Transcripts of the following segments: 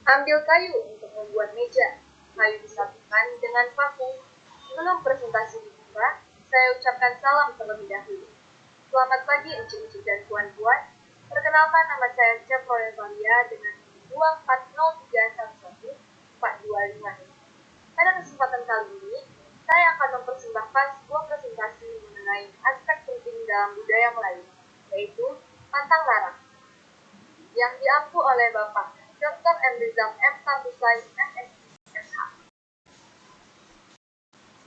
Ambil kayu untuk membuat meja. Kayu disatukan dengan paku. Sebelum presentasi dibuka, saya ucapkan salam terlebih dahulu. Selamat pagi encik-encik dan puan-puan. Perkenalkan, nama saya Chef Valia dengan 2403425. Pada kesempatan kali ini, saya akan mempersembahkan sebuah presentasi mengenai aspek penting dalam budaya Melayu, yaitu pantang larang, yang diampu oleh Bapak Dr. M. Rizal M. Tambusai, MSc.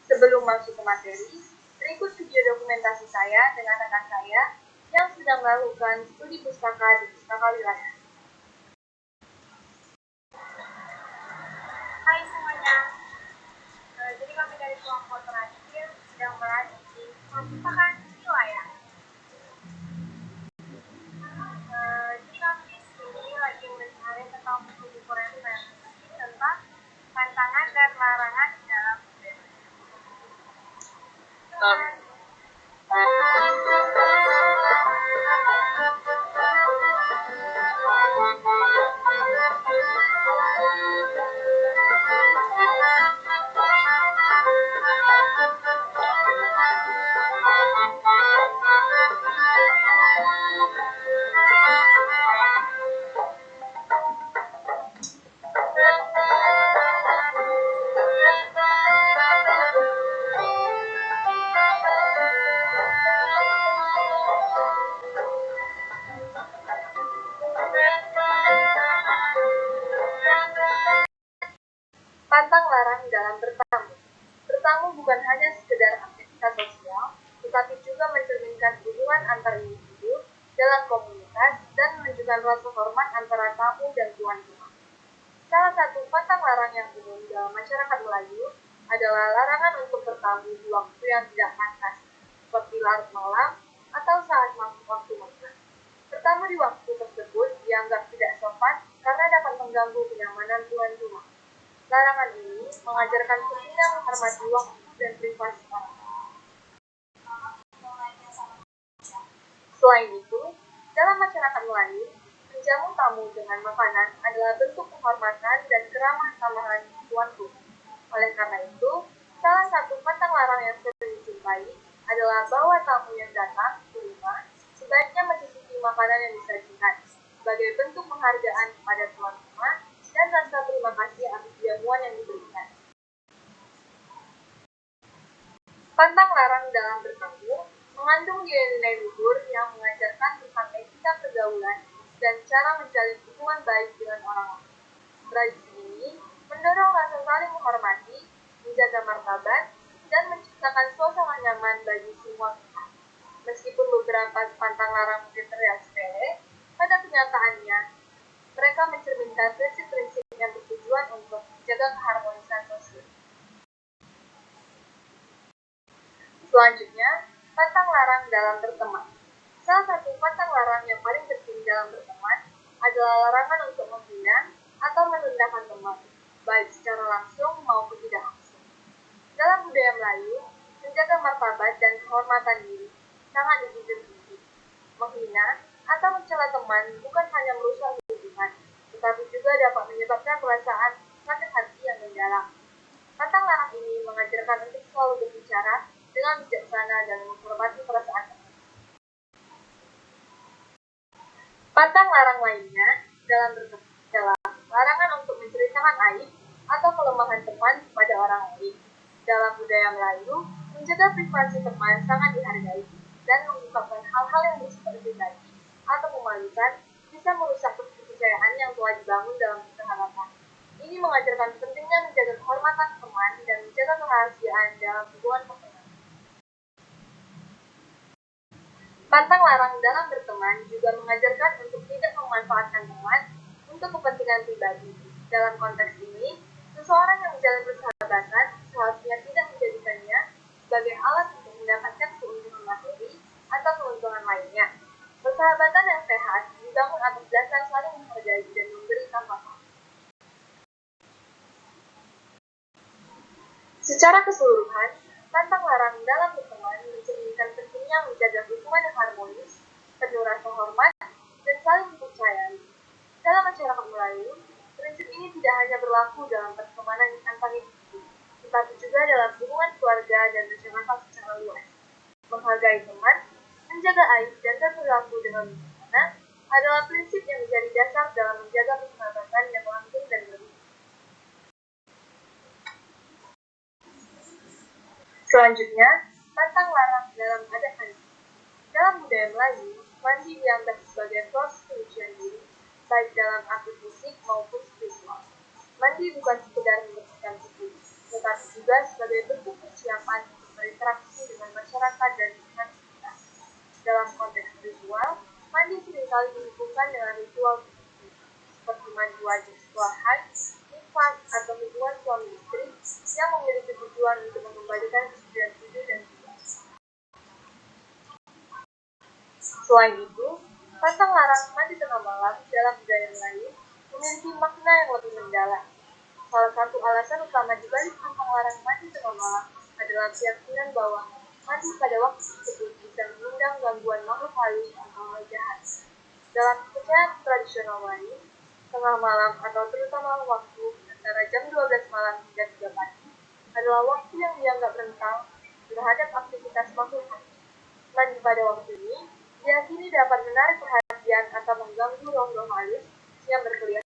Sebelum masuk ke materi, berikut video dokumentasi saya dengan rekan saya yang sedang melakukan studi pustaka di Pustaka Wilayah. Hai semuanya, jadi kami dari kelompok terakhir sedang berada di perpustakaan wilayah. Jadi kami di sini lagi mencari tentang buku-buku referensi tentang pantangan dan larangan dalam budaya. Pantang larang dalam bertamu. Bertamu bukan hanya sekedar aktivitas sosial, tetapi juga mencerminkan hubungan antar individu dalam komunitas dan menunjukkan rasa hormat antara tamu dan tuan rumah. Salah satu pantang larang yang umum dalam masyarakat Melayu adalah larangan untuk bertamu di waktu yang tidak pantas, seperti larut malam atau saat masuk waktu makan. Bertamu di waktu tersebut dianggap tidak sopan karena dapat mengganggu kenyamanan tuan rumah. Larangan ini mengajarkan pentingnya menghormati waktu dan privasi orang. Selain itu, dalam masyarakat Melayu, menjamu tamu dengan makanan adalah bentuk penghormatan dan keramah tamahan tuan rumah. Oleh karena itu, salah satu pantang larang yang sering dijumpai adalah bahwa tamu yang datang ke rumah sebaiknya mencicipi makanan yang disajikan sebagai bentuk penghargaan kepada tuan rumah dan rasa terima kasih atas jamuan yang diberikan. Pantang larang dalam bertamu mengandung nilai-nilai luhur yang mengajarkan tentang etika pergaulan dan cara menjalin hubungan baik dengan orang lain. Tradisi ini mendorong rasa saling menghormati, menjaga martabat, dan menciptakan suasana nyaman bagi semua pihak. Meskipun beberapa pantang larang mungkin terlihat sepele, pada kenyataannya mereka mencerminkan prinsip-prinsip yang bertujuan untuk menjaga keharmonisan sosial. Selanjutnya, pantang larang dalam berteman. Salah satu pantang larang yang paling penting dalam berteman adalah larangan untuk menghina atau merendahkan teman, baik secara langsung maupun tidak langsung. Dalam budaya Melayu, menjaga martabat dan kehormatan diri sangat dijunjung tinggi. Menghina atau mencela teman bukan hanya merusak hubungan, tetapi juga dapat menyebabkan perasaan sakit hati yang mendalam. Pantang larang ini mengajarkan untuk selalu berbicara dengan bijaksana dan menghormati perasaan teman. Pantang larang lainnya dalam berteman adalah larangan untuk menceritakan aib atau kelemahan teman kepada orang lain. Dalam budaya Melayu, menjaga privasi teman sangat dihargai dan mengungkapkan hal-hal yang bersifat pribadi atau memalukan bisa merusak kepercayaan yang telah dibangun dalam persahabatan. Ini mengajarkan pentingnya menjaga kehormatan teman dan menjaga kerahasiaan dalam hubungan pertemanan. Pantang larang dalam berteman juga mengajarkan untuk tidak memanfaatkan teman untuk kepentingan pribadi. Dalam konteks ini, seseorang yang menjalin persahabatan seharusnya tidak menjadikannya sebagai alat untuk mendapatkan keuntungan materi atau keuntungan lainnya. Persahabatan yang sehat dibangun atas dasar saling menghargai dan memberi tanpa pamrih. Secara keseluruhan, pantang larang dalam berteman mencerminkan pentingnya menjaga hubungan yang harmonis, penuh rasa hormat, dan saling mempercayai. Dalam masyarakat Melayu, prinsip ini tidak hanya berlaku dalam pertemanan antar individu, tetapi juga dalam hubungan keluarga dan masyarakat secara luas. Menghargai teman, menjaga aib, dan berperilaku dengan bijaksana adalah prinsip yang menjadi dasar dalam menjaga persahabatan yang langgeng dan berutuh. Selanjutnya, pantang larang dalam adat mandi. Dalam budaya Melayu, mandi dianggap sebagai proses penyucian diri, baik dalam arti fisik maupun spiritual. Mandi bukan sekedar membersihkan tubuh, tetapi juga sebagai bentuk persiapan untuk berinteraksi dengan masyarakat dan lingkungan sekitar. Dalam konteks spiritual, mandi seringkali dihubungkan dengan ritual tertentu, seperti mandi wajib setelah haid, nifas, atau hubungan suami istri yang memiliki tujuan untuk mengembalikan kesucian tubuh dan jiwa. Selain itu, pantang larang mandi tengah malam dalam budaya Melayu memiliki makna yang lebih mendalam. Salah satu alasan utama dibalik pantang larang mandi tengah malam adalah keyakinan bahwa mandi pada waktu tersebut bisa mengundang gangguan makhluk halus atau hal jahat. Dalam kepercayaan tradisional Melayu, tengah malam atau terutama waktu antara jam 12 malam hingga 3 pagi adalah waktu yang dianggap rentan terhadap aktivitas makhluk halus. Mandi pada waktu ini diyakini dapat menarik perhatian atau mengganggu roh-roh halus yang berkeliaran.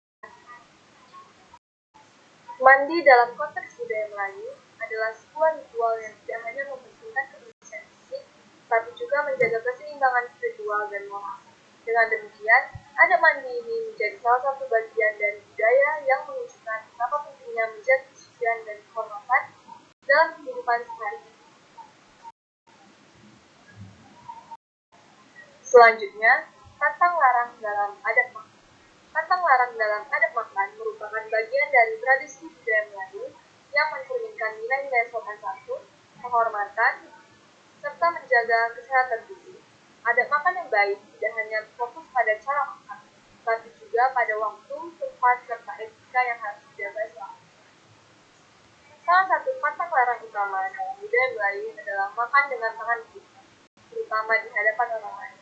Mandi dalam konteks budaya Melayu adalah sebuah ritual yang tidak hanya membersihkan kebersihan fisik, tapi juga menjaga keseimbangan spiritual dan moral. Dengan demikian, adat mandi ini menjadi salah satu bagian dari budaya yang menunjukkan betapa pentingnya menjaga kesucian dan kehormatan dalam kehidupan sehari-hari. Selanjutnya, pantang larang dalam adat makan. Pantang larang dalam adat makan merupakan bagian dari tradisi budaya Melayu yang mencerminkan nilai-nilai sopan santun, penghormatan, serta menjaga kesehatan tubuh. Adat makan yang baik tidak hanya fokus pada cara makan, tapi juga pada waktu, tempat, serta etika yang harus dijaga selalu. Salah satu pantang larang utama dalam budaya Melayu adalah makan dengan tangan kiri, terutama di hadapan orang lain.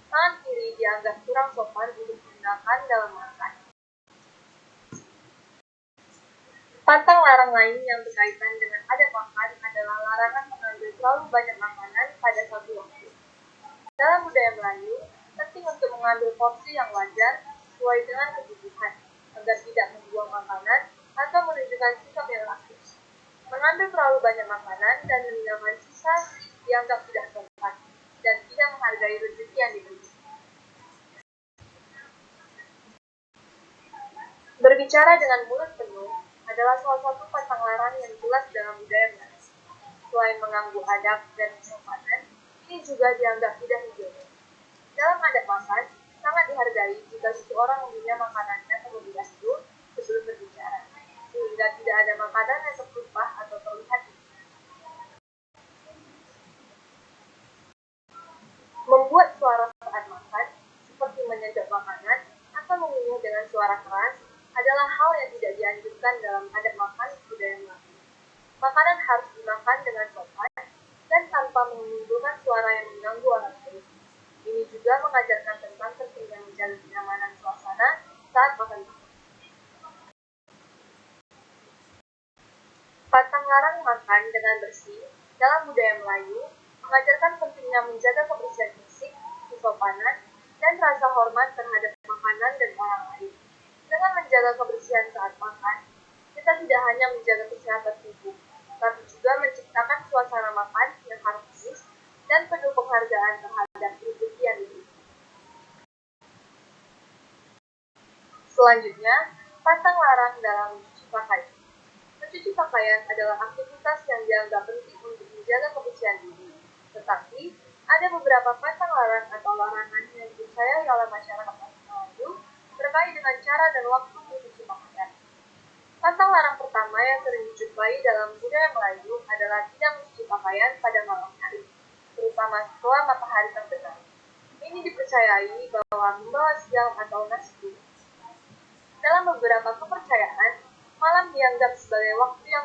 Tangan kiri dianggap kurang sopan untuk digunakan dalam makan. Pantang larang lain yang berkaitan dengan adat makan adalah larangan mengambil terlalu banyak makanan pada satu waktu. Dalam budaya Melayu, penting untuk mengambil porsi yang wajar sesuai dengan kebutuhan, agar tidak membuang makanan atau menunjukkan sikap yang rakus. Mengambil terlalu banyak makanan dan meninggalkan sisa dianggap tidak sopan dan tidak menghargai rezeki yang diberi. Berbicara dengan mulut penuh adalah salah satu pantang larang yang jelas dalam budaya Melayu. Selain mengganggu adab dan kesopanan, ini juga dianggap tidak higienis. Dalam adat makan, sangat dihargai jika seseorang mengunyah makanannya terlebih dahulu sebelum berbicara, sehingga tidak ada makanan yang tertumpah atau terlihat. Membuat suara saat makan, seperti menyedot makanan atau mengunyah dengan suara keras, adalah hal yang tidak dianjurkan dalam adat makan budaya Melayu. Makanan harus dimakan dengan sopan dan tanpa menimbulkan suara yang mengganggu orang lain. Ini juga mengajarkan tentang pentingnya menjaga kenyamanan suasana saat makan. Pantang larang makan dengan bersih dalam budaya Melayu mengajarkan pentingnya menjaga kebersihan fisik, kesopanan, dan rasa hormat terhadap makanan dan orang lain. Dengan menjaga kebersihan saat makan, kita tidak hanya menjaga kesehatan tubuh, tapi juga menciptakan suasana makan yang harmonis dan penuh penghargaan terhadap rezeki yang diberi. Selanjutnya, pantang larang dalam mencuci pakaian. Mencuci pakaian adalah aktivitas yang dianggap penting untuk menjaga kebersihan diri. Tetapi, ada beberapa pantang larang atau larangan yang dipercayai oleh masyarakat Melayu terkait dengan cara dan waktu mencuci pakaian. Pantang larang pertama yang sering dijumpai dalam budaya Melayu adalah tidak mencuci pakaian pada malam hari, terutama setelah matahari terbenam. Ini dipercayai bahwa membawa sial atau nasib. Dalam beberapa kepercayaan, malam dianggap sebagai waktu yang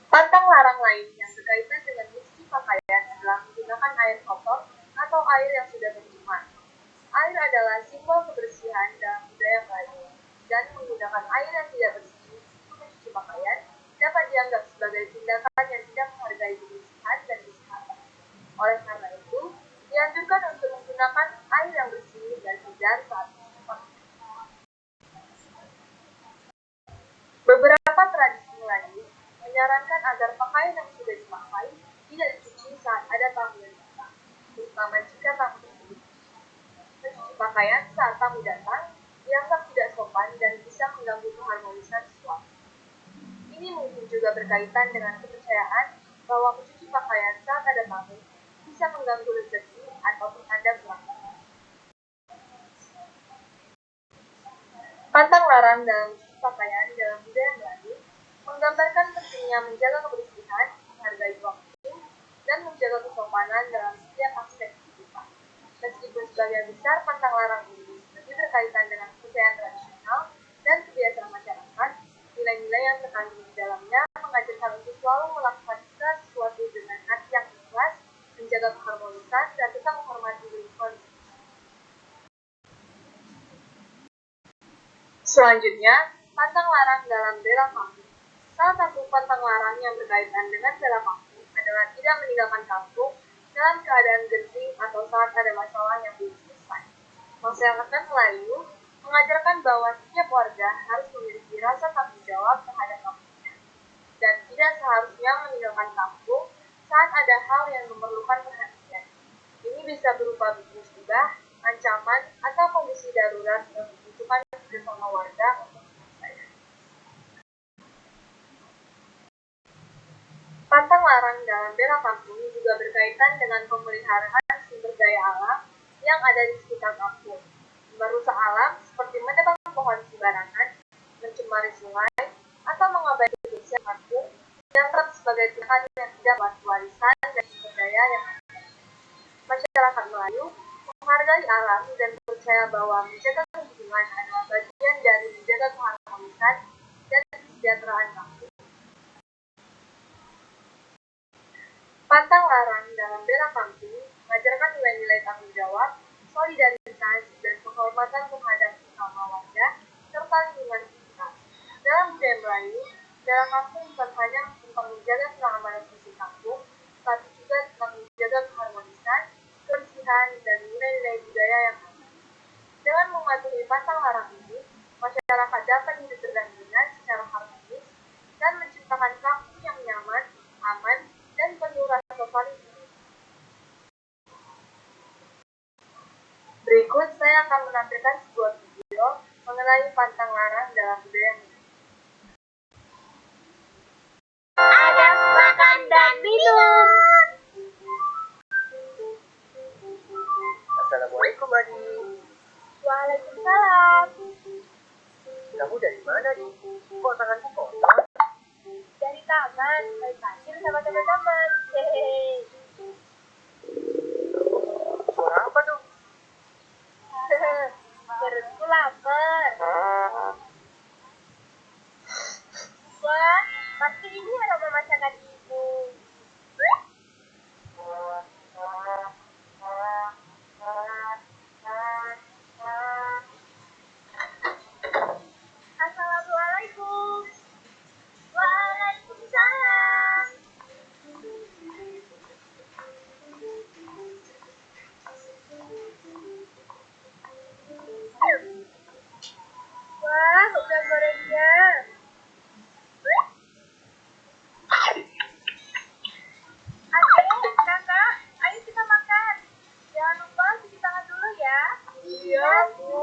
pantang larang lain yang berkaitan dengan mencuci pakaian adalah menggunakan air kotor atau air yang sudah tercemar. Air adalah simbol kebersihan dalam menggunakan air yang tidak bersih untuk mencuci pakaian dapat dianggap sebagai tindakan yang tidak menghargai kebersihan dan kesehatan. Oleh karena itu, dianjurkan untuk menggunakan air yang bersih dan segar saat mencuci pakaian. Beberapa tradisi Melayu menyarankan agar pakaian yang sudah dipakai tidak dicuci saat ada tamu yang datang, terutama jika tamu tersebut. Mencuci pakaian saat tamu datang dianggap tidak sopan dan bisa mengganggu keharmonisan suasana. Ini mungkin juga berkaitan dengan kepercayaan bahwa mencuci pakaian saat ada tamu bisa mengganggu rezeki atau pertanda pelanggaran. Pantang larang dalam mencuci pakaian dalam budaya Melayu menggambarkan pentingnya menjaga kebersihan, menghargai waktu, dan menjaga kesopanan dalam setiap aspek kehidupan. Meskipun sebagian besar pantang larang ini lebih berkaitan dengan kepercayaan tradisional dan kebiasaan masyarakat, nilai-nilai yang terkandung di dalamnya mengajarkan untuk selalu melakukan segala sesuatu dengan hati yang ikhlas, menjaga keharmonisan, dan tetap menghormati lingkungan. Selanjutnya, pantang larang dalam bela kampung. Salah satu pantang larang yang berkaitan dengan bela kampung adalah tidak meninggalkan kampung dalam keadaan genting atau saat ada masalah yang belum selesai. Masyarakat Melayu mengajarkan bahwa setiap warga harus memiliki rasa tanggung jawab terhadap kampungnya dan tidak seharusnya meninggalkan kampung saat ada hal yang memerlukan perhatian. Ini bisa berupa musibah, ancaman, atau kondisi darurat yang membutuhkan kerjasama warga untuk menyelesaikan. Pantang larang dalam bela kampung juga berkaitan dengan pemeliharaan sumber daya alam yang ada di sekitar kampung. Merusak alam seperti menebang pohon sembarangan, mencemari sungai, atau mengabaikan kebersihan kampung dianggap sebagai tindakan yang tidak mematuhi warisan dan sumber daya yang ada. Masyarakat Melayu menghargai alam dan percaya bahwa menjaga lingkungan adalah bagian dari menjaga keharmonisan dan kesejahteraan kampung. Pantang larang dalam bela kampung mengajarkan nilai-nilai tanggung jawab, solidaritas, dan penghormatan terhadap sesama warga serta lingkungan sekitar. Dalam budaya Melayu, bela kampung bukan hanya tentang menjaga keamanan fisik kampung, tapi juga tentang menjaga keharmonisan, kebersihan, dan nilai-nilai budaya yang ada. Dengan mematuhi pantang larang ini, masyarakat dapat hidup berdampingan secara harmonis dan menciptakan kampung yang nyaman, aman, dan penuh rasa saling. Berikut saya akan menampilkan sebuah video mengenai pantang larang dalam budaya Melayu. Ada makan dan minum. Assalamualaikum adik. Waalaikumsalam. Kamu dari mana nih? Kok tanganmu kotor? Dari taman, main pasir sama teman-teman. Hehehe. Suara apa tuh? Perutku lapar. Wah, pasti ini aroma masakan ibu. Assalamualaikum. Waalaikumsalam. Wah, udah gorengnya. Adik, kakak, ayo kita makan. Jangan lupa cuci tangan dulu ya. Iya, Bu.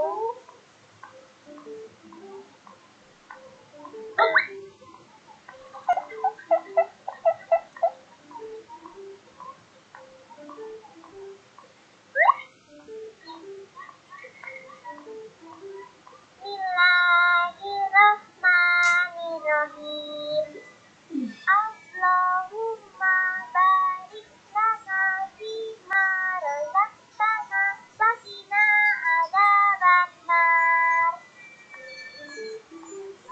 Bismillahirrahmanirrahim. Allahumma barik lana fima razaqtana wa qina adzabannar.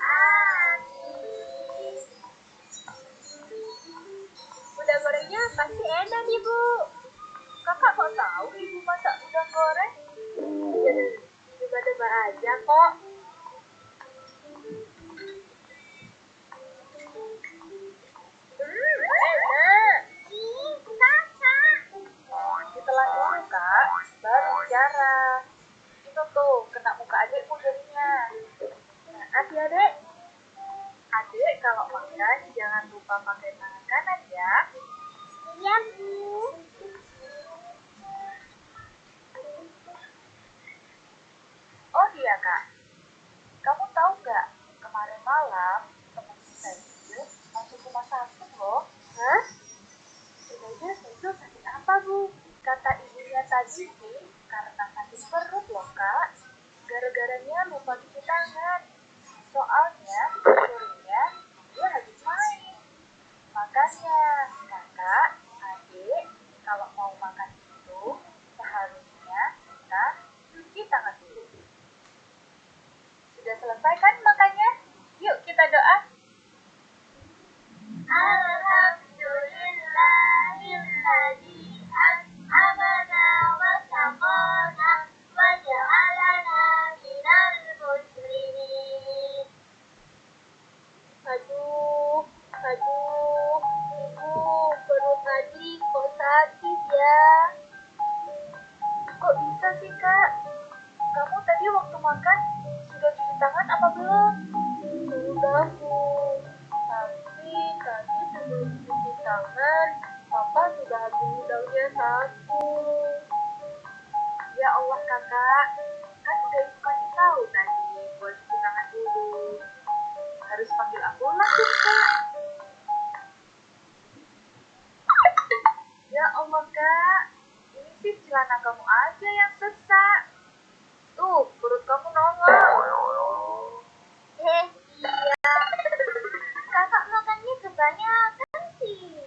Amin. Udang gorengnya pasti enak, Ibu. Kakak kok tahu Ibu masak udang goreng? Coba-coba aja kok. bicara. Itu tuh, kena muka adekku jadinya. Maaf ya, Dek. Adik, kalau makan jangan lupa pakai tangan kanan ya. Iya, Bu. Oh iya, Kak. Kamu tahu nggak, kemarin malam teman kita itu masuk rumah sakit loh. Hah? Emangnya Kenzo sakit apa, Bu? Kata ibunya tadi sih, karena sakit perut loh, Kak. Gara-garanya lupa cuci tangan. Soalnya, sorenya dia habis main. Makanya, kakak, adik, kalau mau makan itu, seharusnya kita cuci tangan dulu. Sudah selesai kan makannya? Yuk kita doa. Alhamdulillahilladzi an'amana wa saqana wa ja'alana minal muslimin. Aduh, Ibu, perut tadi kok sakit ya? Kok bisa sih, Kak? Kamu tadi waktu makan sudah cuci tangan apa belum? Sudah, Bu. Tapi tadi sebelum cuci tangan, Papa sudah ambil udangnya satu. Ya Allah, Kakak. Kan udah ibu kasih tahu tadi buat cuci tangan dulu. Harus panggil ambulans tuh, Kak. Ya Allah, Kak. Ini sih celana kamu aja yang sesak. Tuh, perut kamu nongol. Iya. Kakak makannya kebanyakan sih.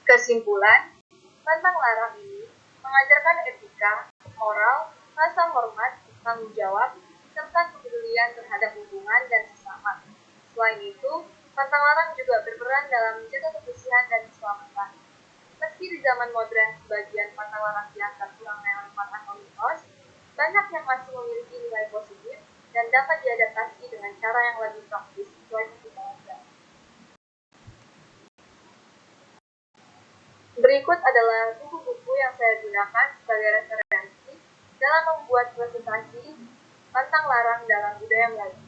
Kesimpulan, pantang larang ini mengajarkan etika, moral, rasa hormat, tanggung jawab, serta kepedulian terhadap lingkungan dan sesama. Selain itu, pantang larang juga berperan dalam menjaga kebersihan dan keselamatan. Meski di zaman modern sebagian pantang larang dianggap kurang relevan atau mitos, banyak yang masih memiliki nilai positif dan dapat diadaptasi dengan cara yang lebih praktis sesuai kebutuhan. Berikut adalah buku-buku yang saya gunakan sebagai referensi dalam membuat presentasi pantang larang dalam budaya Melayu.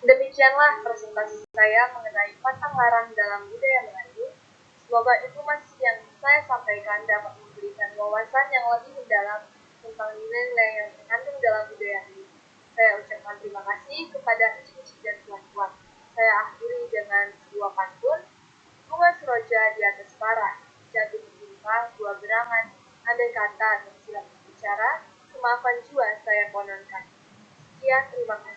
Demikianlah presentasi saya mengenai pantang larang dalam budaya Melayu. Semoga informasi yang saya sampaikan dapat memberikan wawasan yang lebih mendalam tentang nilai-nilai yang terkandung dalam budaya ini. Saya ucapkan terima kasih kepada Ibu dan tuan-tuan. Saya akhiri dengan sebuah pantun, bunga seroja di atas parang, jatuh bertimpa dua gerangan, andai kata tersilap berbicara, kemaafan jua saya kononkan. Sekian, terima kasih.